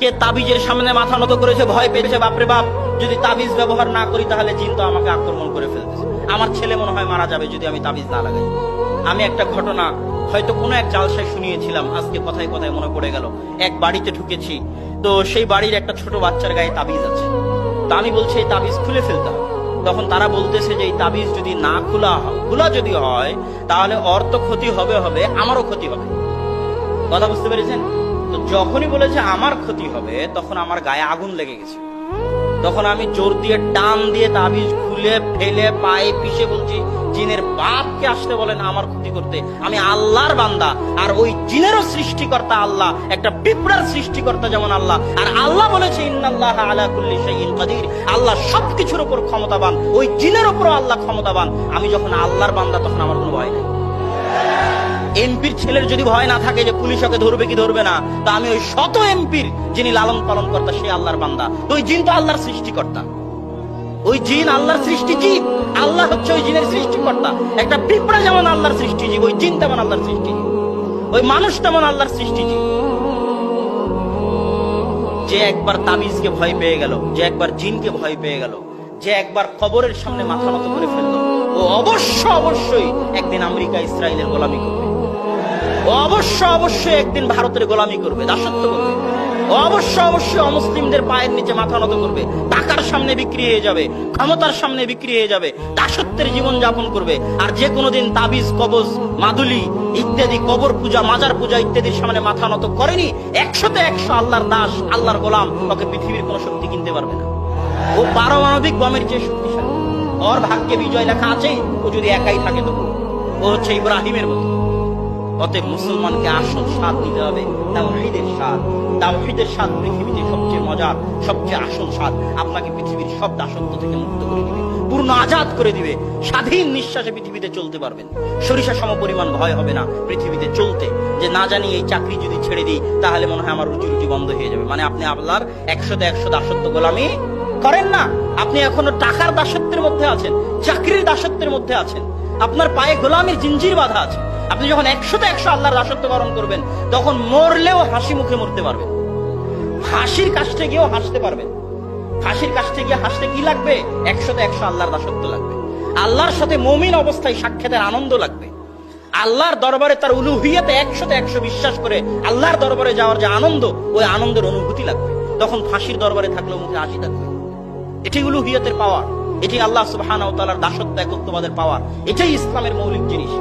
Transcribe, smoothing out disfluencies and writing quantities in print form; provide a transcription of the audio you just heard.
আজকে তাবিজের সামনে মাথা নত করেছে, ভয় পেয়েছে, বাপরে বাপ যদি তাবিজ ব্যবহার না করি তাহলে জিন তো আমাকে আক্রমণ করে ফেলতেছে, আমার ছেলে মনে হয় মারা যাবে যদি আমি তাবিজ না লাগাই। আমি একটা ঘটনা হয়তো কোনো এক জালসায় শুনিয়েছিলাম, আজকে কথায় কথায় মনে পড়ে গেল। এক বাড়িতে ঢুকেছি, তো সেই বাড়ির একটা ছোট বাচ্চার গায়ে তাবিজ আছে। তা আমি বলছি এই তাবিজ খুলে ফেলতে হবে। তখন তারা বলতেছে যে এই তাবিজ যদি না খোলা যদি হয় তাহলে ওর তো ক্ষতি হবে, আমারও ক্ষতি হবে। কথা বুঝতে পেরেছেন? তো যখনই বলেছে আমার ক্ষতি হবে তখন আমার গায়ে আগুন লেগে গেছে। তখন আমি জোর দিয়ে টান দিয়ে তাবিজ খুলে ফেলে পায়ে পিষে বলছি, জিনের বাপকে আসতে বলেন আমার ক্ষতি করতে, আমি আল্লাহর বান্দা, আর ওই জিনেরও সৃষ্টিকর্তা আল্লাহ, একটা পিঁপড়ার সৃষ্টিকর্তা যেমন আল্লাহ, আর আল্লাহ বলেছে ইন্নাল্লাহা আলা কুল্লি শাইইন কাদির, আল্লাহ সবকিছুর উপর ক্ষমতাবান, ওই জিনের উপরও আল্লাহ ক্ষমতাবান। আমি যখন আল্লাহর বান্দা তখন আমার কোনো ভয় নেই। এমপির ছেলের যদি ভয় না থাকে যে পুলিশ ওকে ধরবে কি ধরবে না, তা আমি ওই শত এমপির যিনি লালন পালন কর্তা সে আল্লাহর বান্দা। তো ওই জিন তো আল্লাহর সৃষ্টিকর্তা, ওই জিন আল্লাহর সৃষ্টিজীব, আল্লাহ হচ্ছে ওই জিনের সৃষ্টিকর্তা। একটা পিঁপড়া যেমন আল্লাহর সৃষ্টিজীব, ওই জিন তেমন আল্লাহর সৃষ্টিজীব, ওই মানুষ তেমন আল্লাহর সৃষ্টিজীব। যে একবার তাবিজকে ভয় পেয়ে গেল, যে একবার জিনকে ভয় পেয়ে গেল, যে একবার কবরের সামনে মাথা নত করে ফেললো, ও অবশ্যই একদিন আমেরিকা ইসরায়েলের গোলামি করবে, ও অবশ্যই একদিন ভারতের গোলামি করবে, দাসত্ব করবে, ও অবশ্যই অমুসলিমদের পায়ের নিচে মাথা নত করবে, টাকার সামনে বিক্রি হয়ে যাবে, ক্ষমতার সামনে বিক্রি হয়ে যাবে, দাসত্বের জীবন যাপন করবে। আর যে কোনোদিন তাবিজ, কবজ, মাদুলি ইত্যাদি, কবর পূজা, মাজার পূজা ইত্যাদির সামনে মাথা নত করেনি, 100-100 আল্লাহর দাস, আল্লাহর গোলাম, ওকে পৃথিবীর কোন শক্তি কিনতে পারবে না। ও পারমাণবিক বমের চেয়ে শক্তিশালী, ওর ভাগ্যে বিজয় লেখা আছে। ও যদি একাই থাকে তবু ও হচ্ছে ইব্রাহিমের মতো। অতএব মুসলমানকে আসল স্বাদ নিতে হবে তাওহীদের স্বাদ। তাওহীদের স্বাদ পৃথিবীতে সবচেয়ে মজার, সবচেয়ে আসল স্বাদ। আপনাকে পৃথিবীর সব দাসত্ব থেকে মুক্ত করে দিবে, পূর্ণ আজাদ করে দিবে, স্বাধীন নিঃশ্বাসে পৃথিবীতে চলতে পারবেন। সরিষা সমপরিমাণ ভয় হবে না পৃথিবীতে চলতে, যে না জানি এই চাকরি যদি ছেড়ে দিই তাহলে মনে হয় আমার রুজি বন্ধ হয়ে যাবে। মানে আপনি আল্লাহর 100-100 দাসত্ব গোলামি করেন না, আপনি এখনো টাকার দাসত্বের মধ্যে আছেন, চাকরির দাসত্বের মধ্যে আছেন, আপনার পায়ে গোলামির জিঞ্জির বাঁধা আছে। আপনি যখন 100-100 আল্লাহর দাসত্ব বরণ করবেন তখন মরলেও হাসি মুখে মরতে পারবেন, হাসির কাছে গিয়েও হাসতে পারবেন। হাসির কাছে গিয়ে হাসতে কি লাগবে? 100-100 আল্লাহর দাসত্ব লাগবে। আল্লাহর সাথে মুমিন অবস্থায় সাক্ষাতের আনন্দ লাগবে। আল্লাহর দরবারে তার উলুহিয়াতে 100-100 বিশ্বাস করে আল্লাহর দরবারে যাওয়ার যে আনন্দ, ওই আনন্দের অনুভূতি লাগবে। তখন ফাঁসির দরবারে থাকলেও মুখে হাসি থাকবে। এটি উলুহিয়াতের পাওয়ার, এটি আল্লাহ সুবহানাহু ওয়া তাআলার দাসত্ব একত্ববাদের পাওয়ার, এটাই ইসলামের মৌলিক জিনিস।